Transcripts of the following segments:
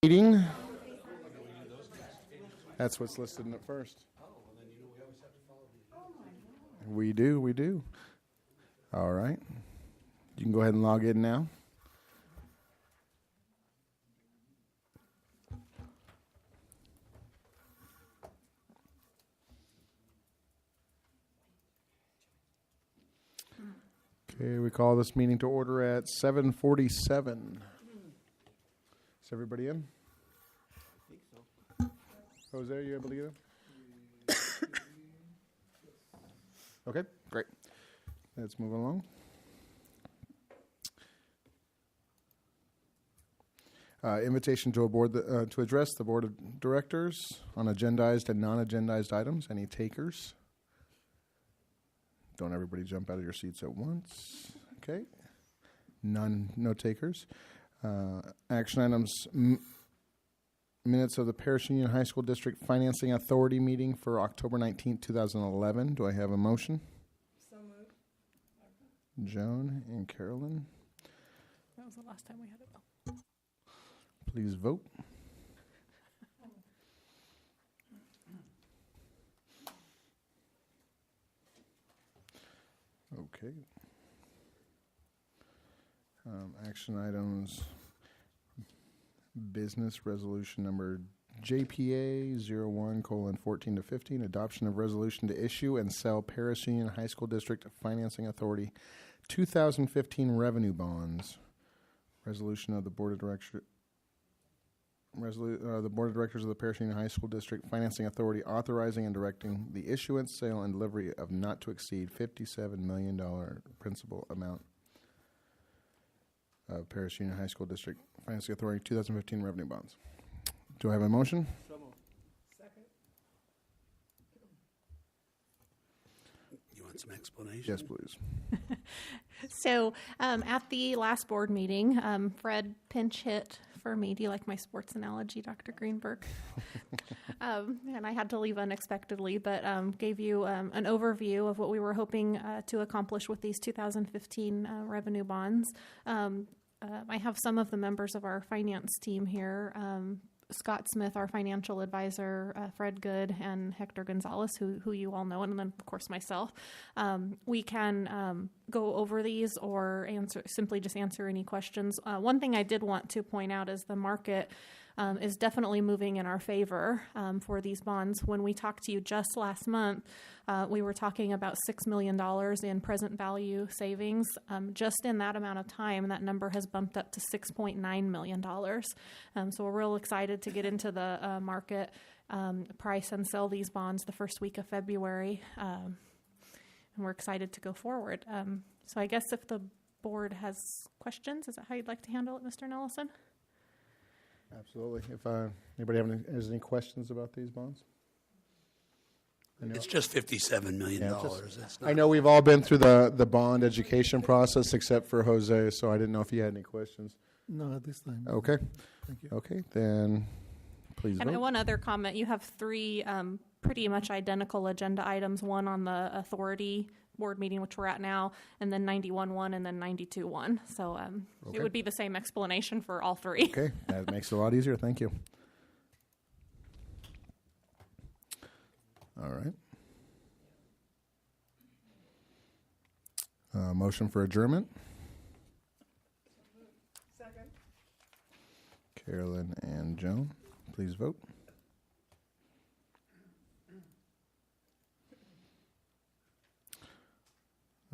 Meeting. That's what's listed in it first. We do. All right. You can go ahead and log in now. Okay, we call this meeting to order at 7:47. Is everybody in? Jose, are you able to get in? Okay, great. Let's move along. Invitation to to address the board of directors on agendized and non-agendized items. Any takers? Don't everybody jump out of your seats at once. Okay. No takers. Action items. Minutes of the Paris Union High School District Financing Authority meeting for October 19th, 2011. Do I have a motion? So moved. Joan and Carolyn. That was the last time we had it. Please vote. Okay. Action items. Business resolution number JPA 01:14-15, adoption of resolution to issue and sell Paris Union High School District Financing Authority 2015 revenue bonds. Resolution of the Board of Directors. The Board of Directors of the Paris Union High School District Financing Authority authorizing and directing the issuance, sale, and delivery of not to exceed $57 million principal amount of Paris Union High School District Financing Authority 2015 revenue bonds. Do I have a motion? So moved. Second. You want some explanation? Yes, please. So at the last board meeting, Fred pinch hit for me. Do you like my sports analogy, Dr. Greenberg? And I had to leave unexpectedly, but gave you an overview of what we were hoping to accomplish with these 2015 revenue bonds. I have some of the members of our finance team here. Scott Smith, our financial advisor, Fred Good, and Hector Gonzalez, who you all know, and then, of course, myself. We can go over these or simply just answer any questions. One thing I did want to point out is the market is definitely moving in our favor for these bonds. When we talked to you just last month, we were talking about $6 million in present value savings. Just in that amount of time, that number has bumped up to $6.9 million. So we're real excited to get into the market, price and sell these bonds the first week of February. And we're excited to go forward. So I guess if the board has questions, is that how you'd like to handle it, Mr. Nelson? Absolutely. If anybody has any questions about these bonds? It's just $57 million. I know we've all been through the bond education process except for Jose, so I didn't know if you had any questions. No, at this time. Okay. Thank you. Okay, then please vote. And one other comment, you have three pretty much identical agenda items, one on the authority board meeting, which we're at now, and then 91-1 and then 92-1. So Okay. It would be the same explanation for all three. Okay, that makes it a lot easier. Thank you. All right. Motion for adjournment. Second. Carolyn and Joan, please vote.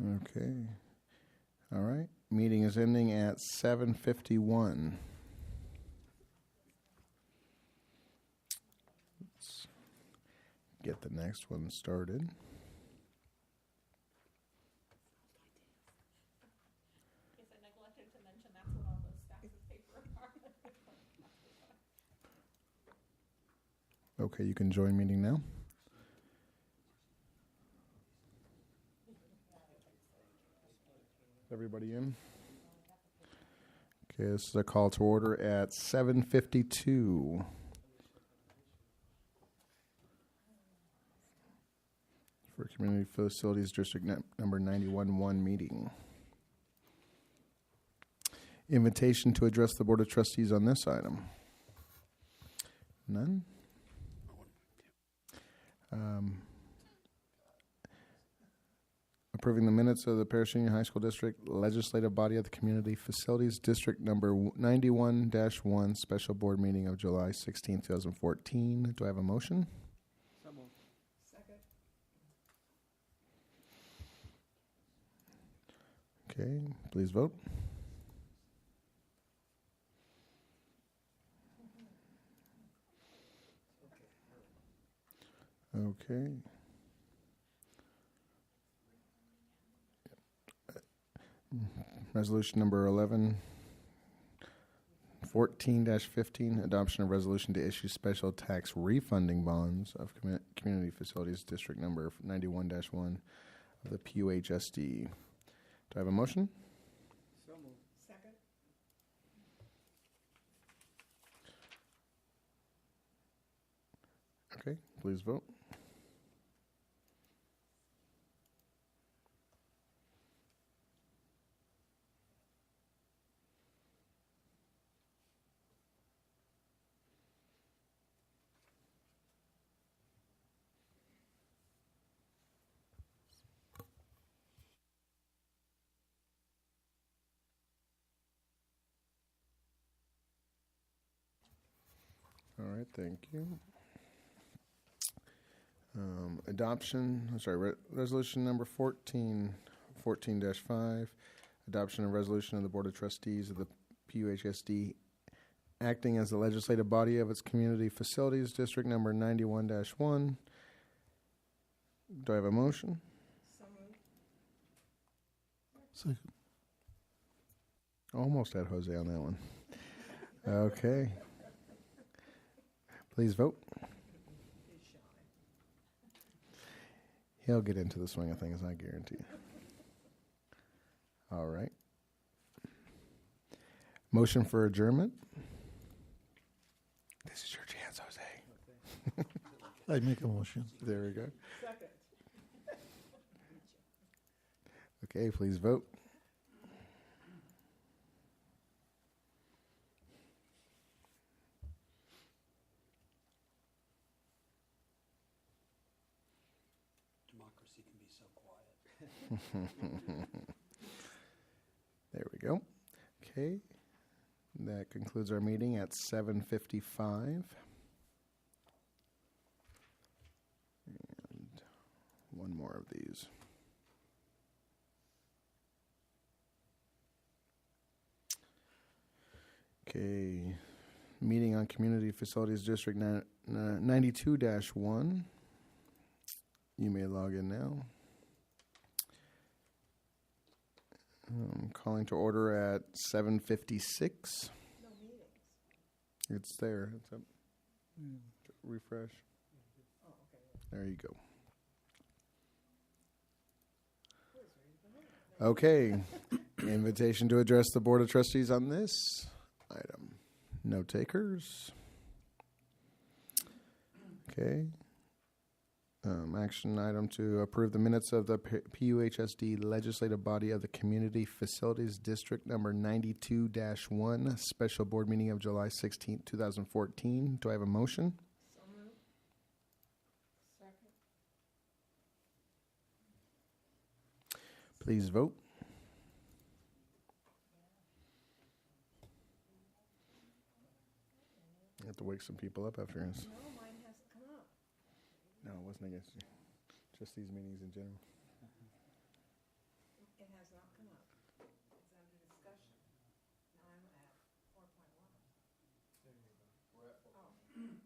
Okay. All right. Meeting is ending at 7:51. Let's get the next one started. Yes, I neglected to mention that's what all those stacks of paper are. Okay, you can join meeting now. Everybody in? Okay, this is a call to order at 7:52. For Community Facilities District number 91-1 meeting. Invitation to address the Board of Trustees on this item. None? Approving the minutes of the Paris Union High School District Legislative Body of the Community Facilities District Number 91-1 Special Board Meeting of July 16, 2014. Do I have a motion? Okay, please vote. Okay. Resolution number 14-15, adoption of resolution to issue special tax refunding bonds of Community Facilities District Number 91-1 of the PUHSD. Do I have a motion? So moved. Second. Okay, please vote. All right, thank you. Resolution number 14-5, adoption of resolution of the Board of Trustees of the PUHSD acting as the legislative body of its Community Facilities District Number 91-1. Do I have a motion? So moved. Second. Almost had Jose on that one. Okay. Please vote. He'll get into the swing of things, I guarantee. All right. Motion for adjournment. This is your chance, Jose. I make a motion. There we go. Second. Okay, please vote. Democracy can be so quiet. There we go. Okay. That concludes our meeting at 7:55. And one more of these. Okay. Meeting on Community Facilities District 92-1. You may log in now. Calling to order at 7:56. No meetings. It's there. It's up. Refresh. Oh, okay. There you go. Okay. Invitation to address the Board of Trustees on this item. No takers. Okay. Action item to approve the minutes of the PUHSD Legislative Body of the Community Facilities District Number 92-1 Special Board Meeting of July 16, 2014. Do I have a motion? So moved. Second. Please vote. You have to wake some people up after this. No, mine hasn't come up. No, it wasn't against you. Just these meetings in general. It has not come up. It's under discussion. Now I'm at 4.1.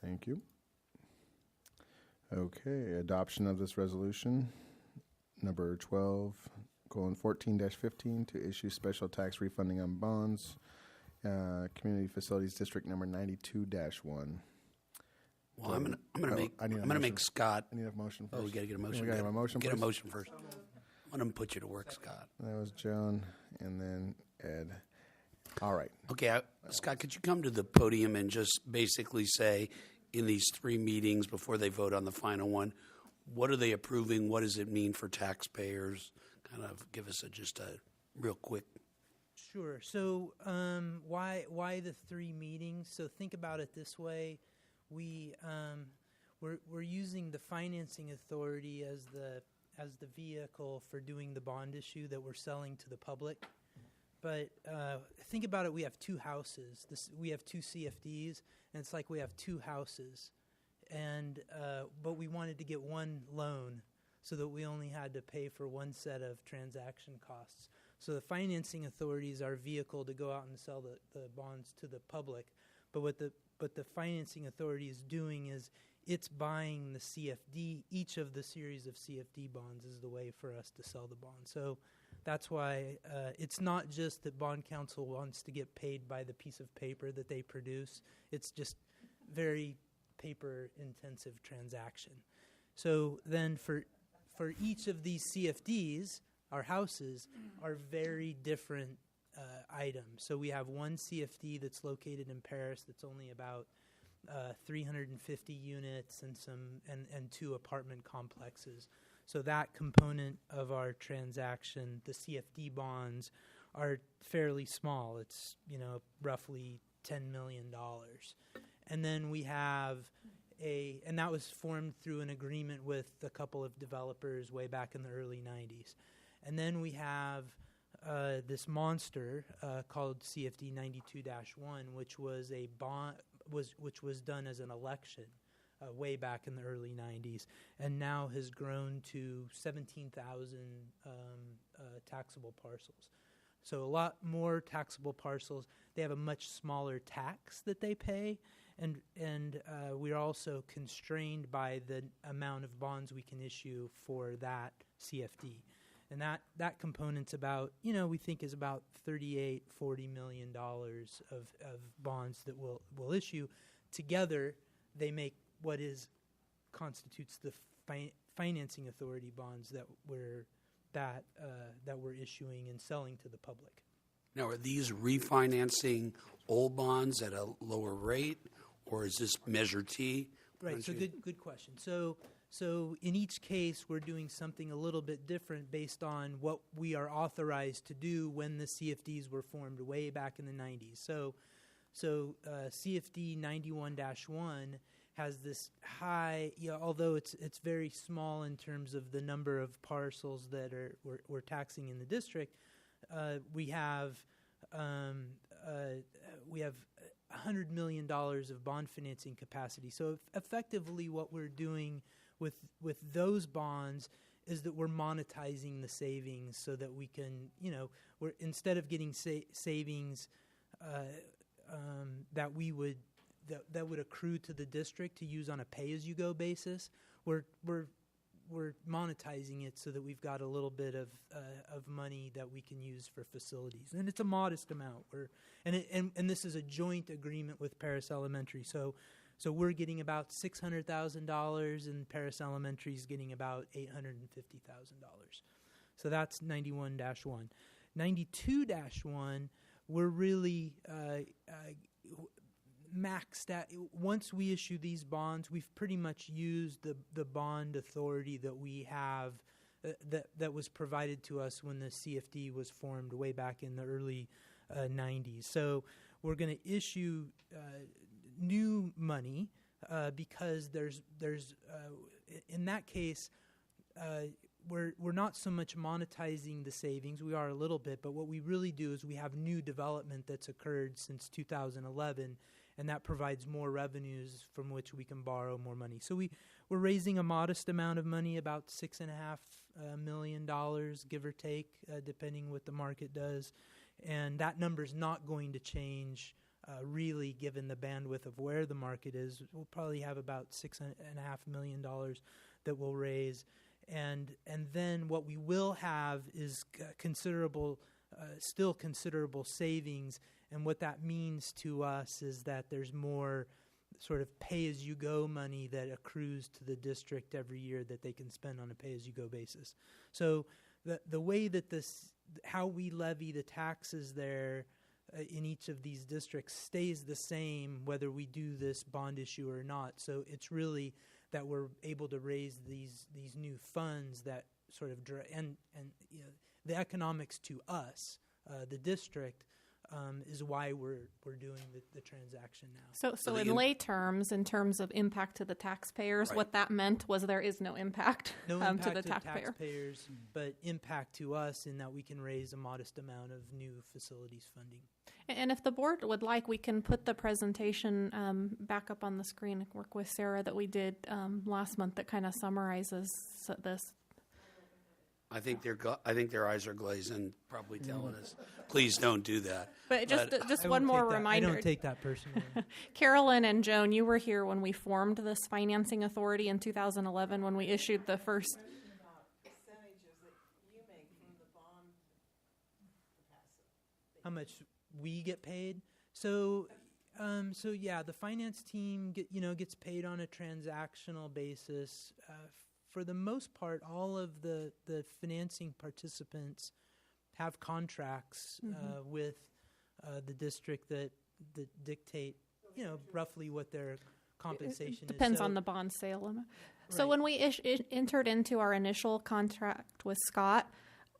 Thank you. Okay, adoption of this resolution, number 12:14-15, to issue special tax refunding on bonds, Community Facilities District Number 92-1. Well, I'm gonna make Scott. I need a motion first. Oh, we gotta get a motion. We gotta have a motion Get a first? motion first. I'm gonna put you to work, Scott. That was John, and then Ed. All right. Okay, Scott, could you come to the podium and just basically say, in these three meetings before they vote on the final one, what are they approving? What does it mean for taxpayers? Kind of give us just a real quick. Sure. So why the 3 meetings? So think about it this way: we're using the financing authority as the vehicle for doing the bond issue that we're selling to the public. But think about it: we have 2 houses. We have 2 CFDs, and it's like we have 2 houses. And but we wanted to get one loan, so that we only had to pay for one set of transaction costs. So the financing authority is our vehicle to go out and sell the bonds to the public. But what the financing authority is doing is it's buying the CFD. Each of the series of CFD bonds is the way for us to sell the bond. So that's why it's not just that Bond Counsel wants to get paid by the piece of paper that they produce. It's just very paper-intensive transaction. So then for each of these CFDs, our houses are very different items. So we have one CFD that's located in Paris that's only about 350 units and 2 apartment complexes. So that component of our transaction, the CFD bonds, are fairly small. It's roughly $10 million. And then we have and that was formed through an agreement with a couple of developers way back in the early 90s. And then we have this monster called CFD 92-1, which was a bond, which was done as an election way back in the early 90s, and now has grown to 17,000 taxable parcels. So a lot more taxable parcels. They have a much smaller tax that they pay, and we're also constrained by the amount of bonds we can issue for that CFD. And that component's about, we think is about $40 million of bonds that we'll issue. Together, they make what constitutes the financing authority bonds that we're issuing and selling to the public. Now, are these refinancing old bonds at a lower rate, or is this Measure T? Right. So good question. So in each case, we're doing something a little bit different based on what we are authorized to do when the CFDs were formed way back in the 90s. So CFD 91-1 has this high, although it's very small in terms of the number of parcels that we're taxing in the district. We have $100 million of bond financing capacity. So effectively, what we're doing with those bonds is that we're monetizing the savings so that we can, we're instead of getting savings that would accrue to the district to use on a pay-as-you-go basis, we're monetizing it so that we've got a little bit of money that we can use for facilities, and it's a modest amount. And this is a joint agreement with Paris Elementary, so we're getting about $600,000, and Paris Elementary is getting about $850,000. So that's 91-1. 92-1, we're really maxed out. Once we issue these bonds, we've pretty much used the bond authority that we have that was provided to us when the CFD was formed way back in the early 90s. So we're going to issue new money because there's in that case we're not so much monetizing the savings. We are a little bit, but what we really do is we have new development that's occurred since 2011, and that provides more revenues from which we can borrow more money. So we're raising a modest amount of money, about $6.5 million, give or take, depending what the market does. And that number's not going to change really, given the bandwidth of where the market is. We'll probably have about $6.5 million that we'll raise. And then what we will have is still considerable savings. And what that means to us is that there's more sort of pay-as-you-go money that accrues to the district every year that they can spend on a pay-as-you-go basis. So the way that how we levy the taxes there in each of these districts stays the same whether we do this bond issue or not. So it's really that we're able to raise these new funds that sort of and the economics to us the district, is why we're doing the transaction now. So the in lay terms, in terms of impact to the taxpayers, Right. what that meant was there is no impact, No to impact the to taxpayer. taxpayers, but impact to us in that we can raise a modest amount of new facilities funding. And if the board would like, we can put the presentation back up on the screen and work with Sarah that we did last month that kind of summarizes this. I think their eyes are glazing, probably telling us, please don't do that. But just I one won't more take that- reminder. I don't take that personally. Carolyn and Joan, you were here when we formed this financing authority in 2011 when we issued the first. About percentages that you make from the bond capacity. How much we get paid? So yeah, the finance team gets paid on a transactional basis. For the most part, all of the financing participants have contracts with the district that dictate, roughly what their compensation Depends is. on the bond sale limit. So Right. when we entered into our initial contract with Scott,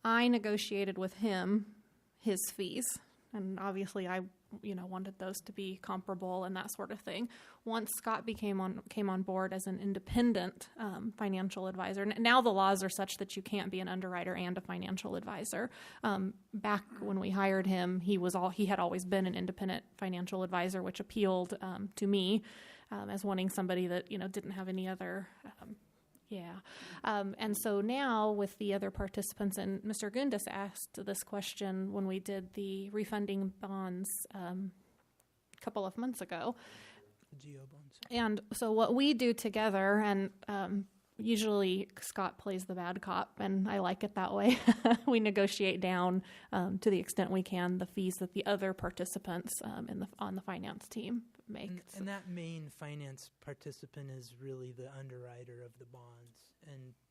I negotiated with him his fees, and obviously I wanted those to be comparable and that sort of thing. Once Scott came on board as an independent financial advisor, now the laws are such that you can't be an underwriter and a financial advisor. Back when we hired him, he had always been an independent financial advisor, which appealed to me as wanting somebody that didn't have any other. And so now with the other participants, and Mr. Gundis asked this question when we did the refunding bonds a couple of months ago. The GO bonds. And so what we do together, and usually Scott plays the bad cop, and I like it that way. We negotiate down to the extent we can the fees that the other participants on the finance team make. And that main finance participant is really the underwriter of the bonds.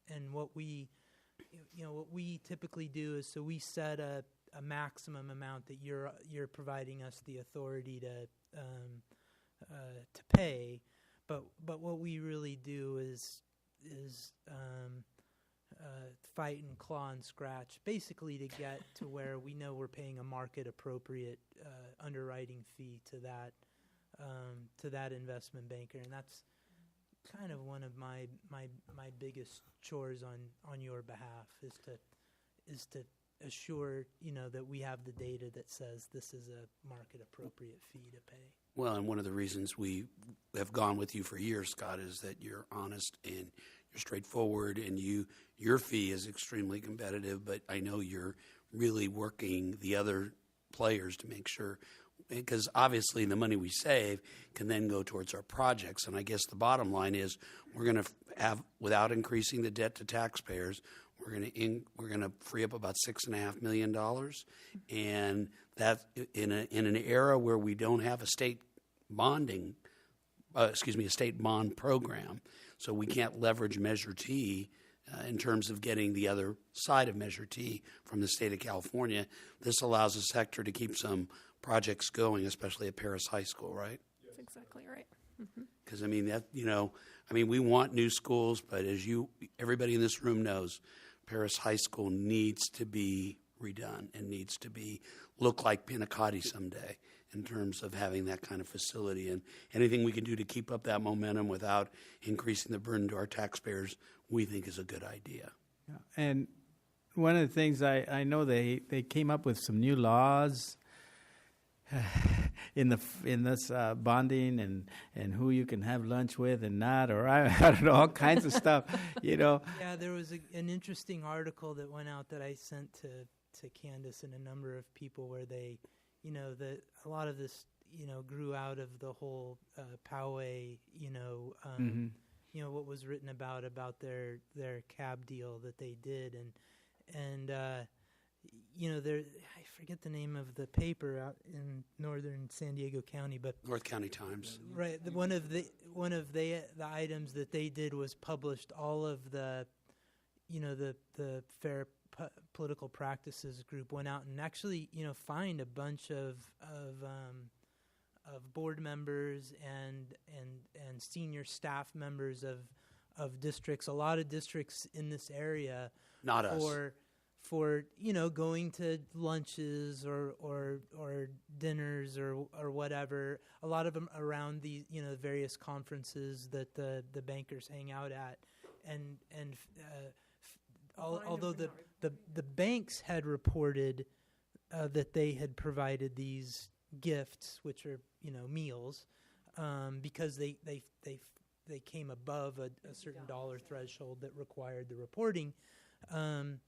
And what we typically do is, so we set a maximum amount that you're providing us the authority to pay, but what we really do is fight and claw and scratch, basically to get to where we know we're paying a market appropriate underwriting fee to that investment banker, and that's kind of one of my biggest chores on your behalf is to assure that we have the data that says this is a market appropriate fee to pay. Well, and one of the reasons we have gone with you for years, Scott, is that you're honest and you're straightforward, and your fee is extremely competitive, but I know you're really working the other players to make sure, because obviously the money we save can then go towards our projects. And I guess the bottom line is we're going to have, without increasing the debt to taxpayers, we're going to free up about $6.5 million, and that in an era where we don't have a state bonding, a state bond program, so we can't leverage Measure T in terms of getting the other side of Measure T from the state of California. This allows the sector to keep some projects going, especially at Paris High School, right? That's exactly right. Because we want new schools, but as everybody in this room knows, Paris High School needs to be redone and needs to look like Pinacati someday in terms of having that kind of facility. And anything we can do to keep up that momentum without increasing the burden to our taxpayers, we think is a good idea. Yeah. And one of the things I know they came up with some new laws in this bonding and who you can have lunch with and not, or I don't know, all kinds of stuff, Yeah, there was an interesting article that went out that I sent to Candace and a number of people where they, a lot of this, grew out of the whole Poway, what was written about their cab deal that they did, and I forget the name of the paper out in northern San Diego County, but North County Times. right. One of the items that they did was published all of the Fair Political Practices group went out and actually fined a bunch of board members and senior staff members of districts. A lot of districts in this area Not us. for going to lunches or dinners or whatever. A lot of them around the various conferences that the bankers hang out at, and although the banks had reported that they had provided these gifts, which are meals, because they came above a certain dollar threshold that required the reporting. The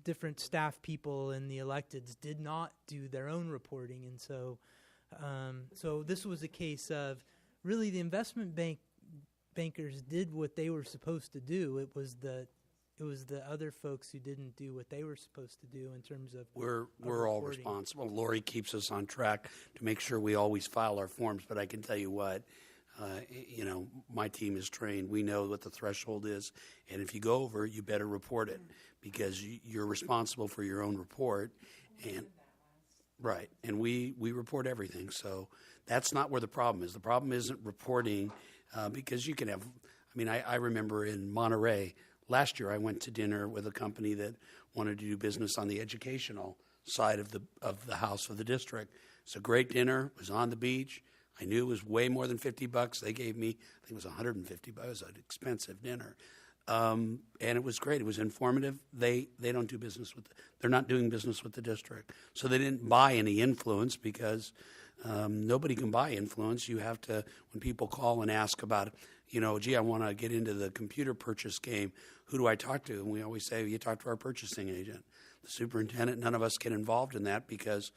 different staff people and the electeds did not do their own reporting, and so this was a case of really the investment bankers did what they were supposed to do. It was the other folks who didn't do what they were supposed to do in terms of We're all reporting. responsible. Lori keeps us on track to make sure we always file our forms. But I can tell you what, my team is trained. We know what the threshold is, and if you go over, you better report it because you're responsible for your own report. And right, and we report everything. So that's not where the problem is. The problem isn't reporting because you can have. I mean, I remember in Monterey. Last year, I went to dinner with a company that wanted to do business on the educational side of the house of the district. It's a great dinner. It was on the beach. I knew it was way more than $50. They gave me, I think it was $150. It was an expensive dinner, and it was great. It was informative. They don't do business with. They're not doing business with the district, so they didn't buy any influence because nobody can buy influence. You have to when people call and ask about. Gee, I want to get into the computer purchase game. Who do I talk to? And we always say, you talk to our purchasing agent. The superintendent, none of us get involved in that because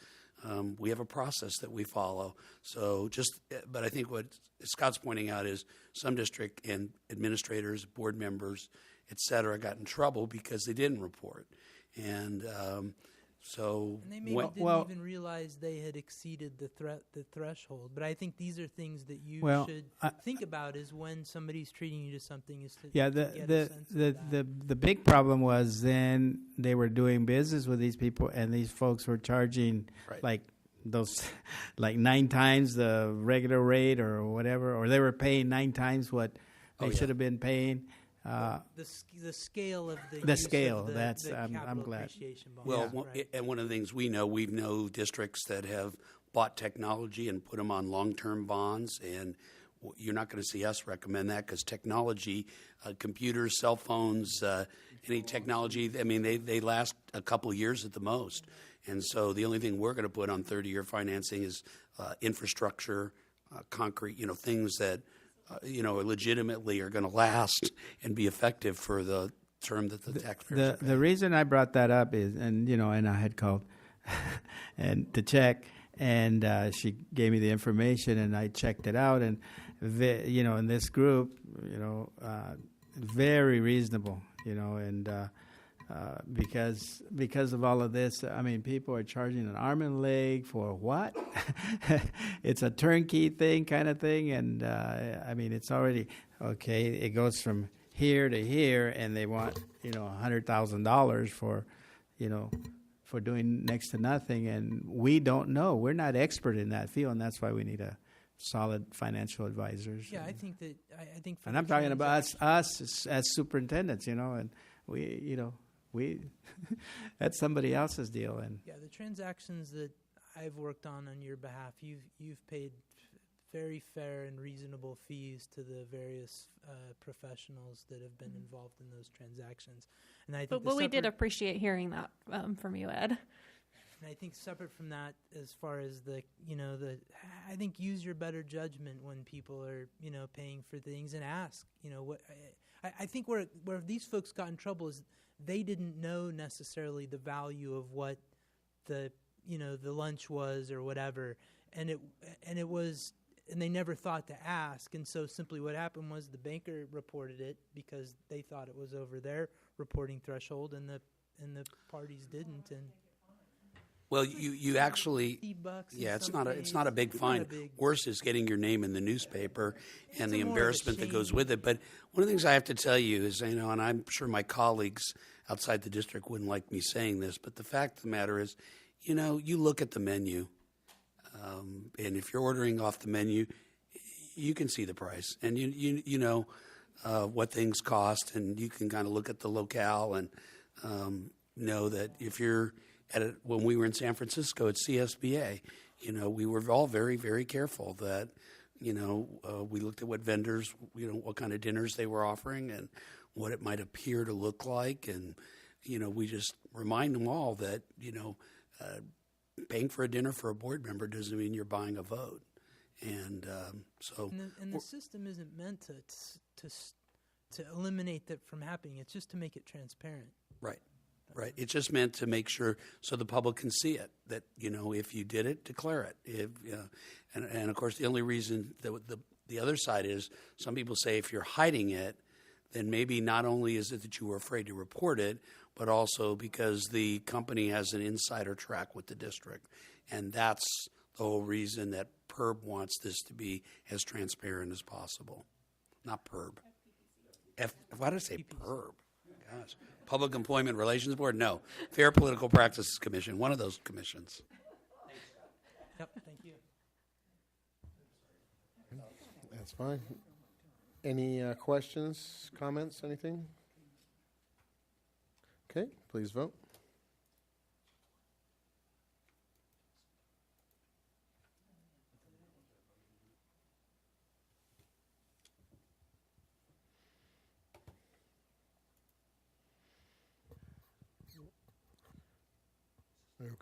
we have a process that we follow. But I think what Scott's pointing out is some district and administrators, board members, et cetera, got in trouble because they didn't report. And And they maybe didn't even realize they had exceeded the threshold. But I think these are things that you should think about is when somebody's treating you to something is to get a sense of that. The big problem was then they were doing business with these people and these folks were charging like 9 times the regular rate or whatever, or they were paying 9 times what they should have been paying. The scale of the scale. The That's capital I'm glad. appreciation bond. Well, and one of the things we know districts that have bought technology and put them on long-term bonds, and you're not going to see us recommend that because technology, computers, cell phones, any technology, I mean, they last a couple years at the most. And so the only thing we're going to put on 30-year financing is infrastructure, concrete, things that legitimately are going to last and be effective for the term that the taxpayers. The reason I brought that up is, and I had called and to check, and she gave me the information, and I checked it out, and in this group, very reasonable, and because of all of this, I mean, people are charging an arm and leg for what? It's a turnkey thing, kind of thing, and I mean, it's already okay. It goes from here to here, and they want $100,000 for doing next to nothing, and we don't know. We're not expert in that field, and that's why we need a solid financial advisors. Yeah, I think that I think. And I'm talking about us as superintendents, and we that's somebody else's deal. And yeah, the transactions that I've worked on your behalf, you've paid very fair and reasonable fees to the various professionals that have been involved in those transactions. And I think but we did appreciate hearing that from you, Ed. And I think separate from that, as far as I think use your better judgment when people are, paying for things and ask, what. I think where these folks got in trouble is they didn't know necessarily the value of what the lunch was or whatever, and they never thought to ask, and so simply what happened was the banker reported it because they thought it was over their reporting threshold, and the parties didn't, and. Well, you actually, yeah, it's not a big fine. Worse is getting your name in the newspaper and the embarrassment that goes with it. But one of the things I have to tell you is, and I'm sure my colleagues outside the district wouldn't like me saying this, but the fact of the matter is, you look at the menu, and if you're ordering off the menu, you can see the price, and what things cost, and you can kind of look at the locale and know that if you're when we were in San Francisco at CSBA, we were all very, very careful that, we looked at what vendors, what kind of dinners they were offering and what it might appear to look like. And, we just remind them all that, paying for a dinner for a board member doesn't mean you're buying a vote. And And the system isn't meant to eliminate that from happening. It's just to make it transparent. Right. Right. It's just meant to make sure so the public can see it, that, if you did it, declare it. And of course, the only reason that the other side is some people say if you're hiding it, then maybe not only is it that you were afraid to report it, but also because the company has an insider track with the district. And that's the whole reason that PERB wants this to be as transparent as possible. Not PERB. Why did I say PERB? Gosh. Public Employment Relations Board? No. Fair Political Practices Commission, one of those commissions. Yep, thank you. That's fine. Any questions, comments, anything? Okay, please vote.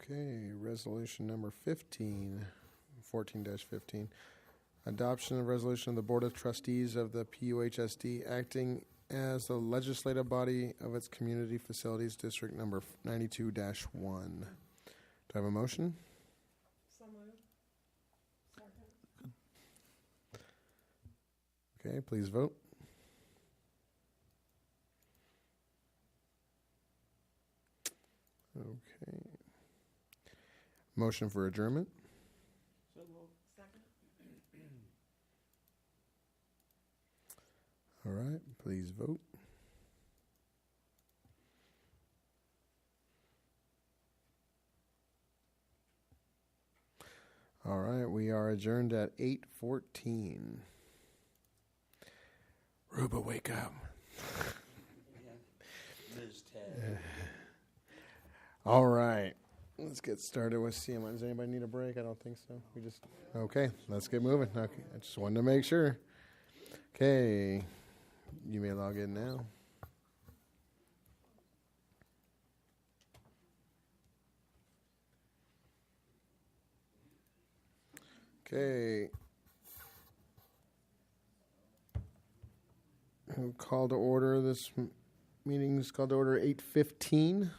Okay, resolution number 14-15. Adoption of resolution of the Board of Trustees of the PUHSD acting as the legislative body of its Community Facilities District number 92-1. Do I have a motion? So moved. Okay, please vote. Okay. Motion for adjournment? Second. All right, please vote. All right, we are adjourned at 8:14. Ruba, wake up. All right, let's get started with CMI. Does anybody need a break? I don't think so. Okay, let's get moving. Okay, I just wanted to make sure. Okay, you may log in now. Okay. Call to order. This meeting is called to order 8:15.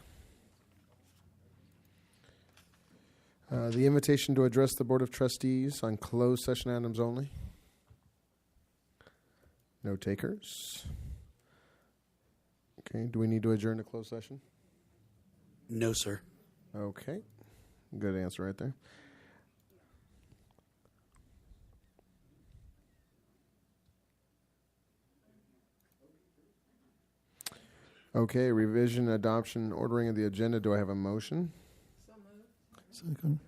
The invitation to address the Board of Trustees on closed session items only. No takers. Okay, do we need to adjourn to closed session? No, sir. Okay, good answer right there. Okay, revision, adoption, ordering of the agenda. Do I have a motion? So moved. Second.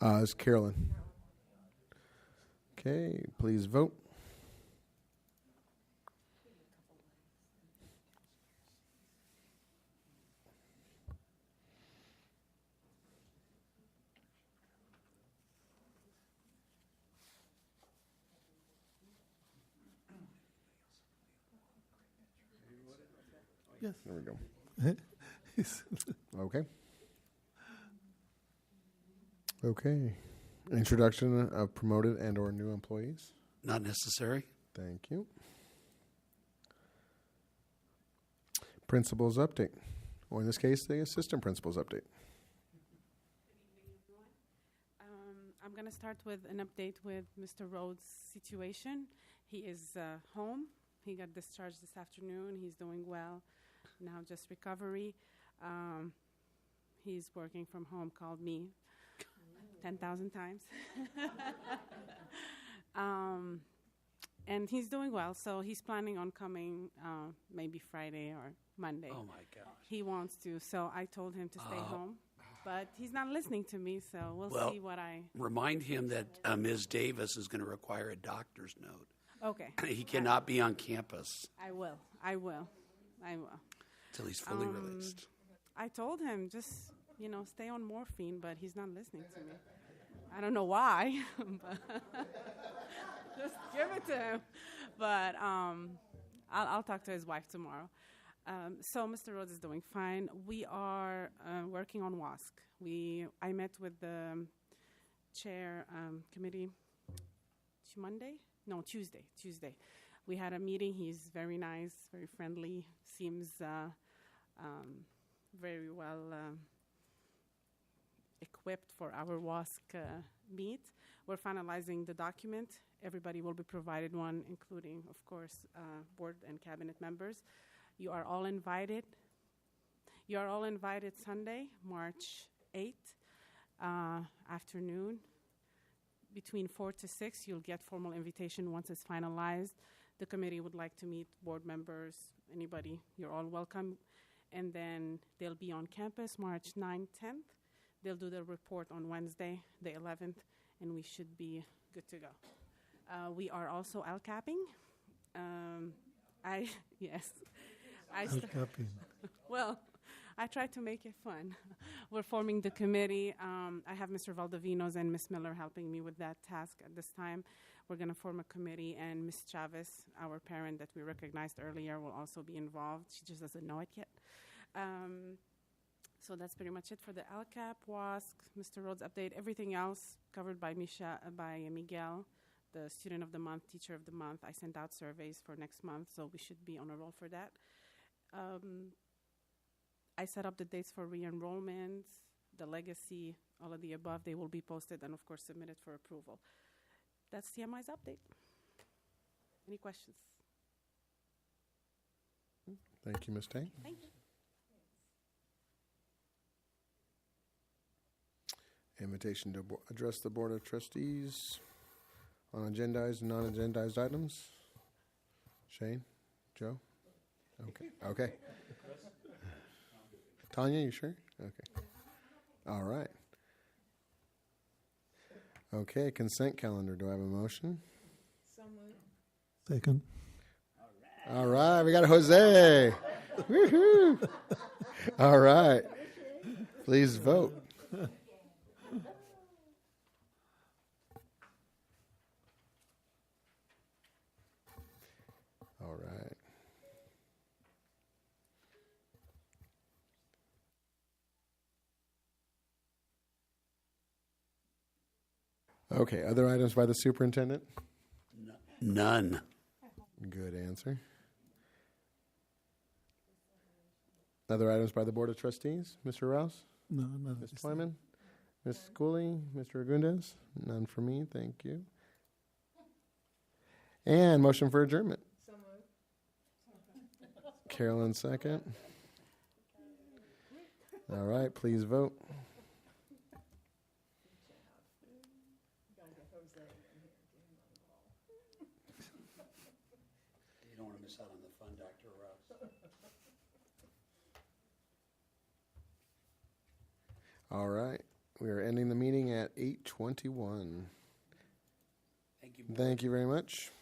It's Carolyn. Okay, please vote. Yes. There we go. Yes. Okay. Okay. Introduction of promoted and or new employees. Not necessary. Thank you. Principals update. Or in this case, the assistant principals update. I'm going to start with an update with Mr. Rhodes' situation. He is home. He got discharged this afternoon. He's doing well. Now just recovery. He's working from home, called me 10,000 times. And he's doing well, so he's planning on coming maybe Friday or Monday. Oh, my gosh. He wants to, so I told him to stay home. But he's not listening to me, so we'll Well- see what I. Remind him that Ms. Davis is going to require a doctor's note. Okay. He cannot be on campus I will. until he's fully released. I told him just, stay on morphine, but he's not listening to me. I don't know why, but just give it to him. But I'll talk to his wife tomorrow. So Mr. Rhodes is doing fine. We are working on WASC. I met with the chair committee Tuesday. We had a meeting. He's very nice, very friendly, seems very well equipped for our WASC meet. We're finalizing the document. Everybody will be provided one, including, of course, board and cabinet members. You are all invited. You are all invited Sunday, March 8th, afternoon. Between 4 to 6, you'll get formal invitation once it's finalized. The committee would like to meet board members, anybody, you're all welcome. And then they'll be on campus March 9th, 10th. They'll do their report on Wednesday, the 11th, and we should be good to go. We are also LCAPing. Well, I try to make it fun. We're forming the committee. I have Mr. Valdovinos and Ms. Miller helping me with that task at this time. We're going to form a committee, and Ms. Chavez, our parent that we recognized earlier, will also be involved. She just doesn't know it yet. So that's pretty much it for the LCAP, WASC, Mr. Rhodes update. Everything else covered by Miguel, the student of the month, teacher of the month. I sent out surveys for next month, so we should be on a roll for that. I set up the dates for re-enrollment, the legacy, all of the above. They will be posted and, of course, submitted for approval. That's TMI's update. Any questions? Thank you, Ms. Tang. Thank you. Invitation to address the Board of Trustees on agendized and non-agendized items. Shane? Joe? Okay. Tanya, you sure? Okay. All right. Okay, consent calendar. Do I have a motion? So moved. Second. All right, we got Jose. Woohoo! All right. Please vote. All right. Okay, other items by the superintendent? None. Good answer. Other items by the Board of Trustees? Mr. Rouse? No. Ms. Twyman? Ms. Schooley? Mr. Agundez? None for me, thank you. And motion for adjournment. So moved. Carolyn, second. All right, please vote. You don't want to miss out on the fun, Dr. Rouse. All right, we are ending the meeting at 8:21. Thank you. Thank you very much.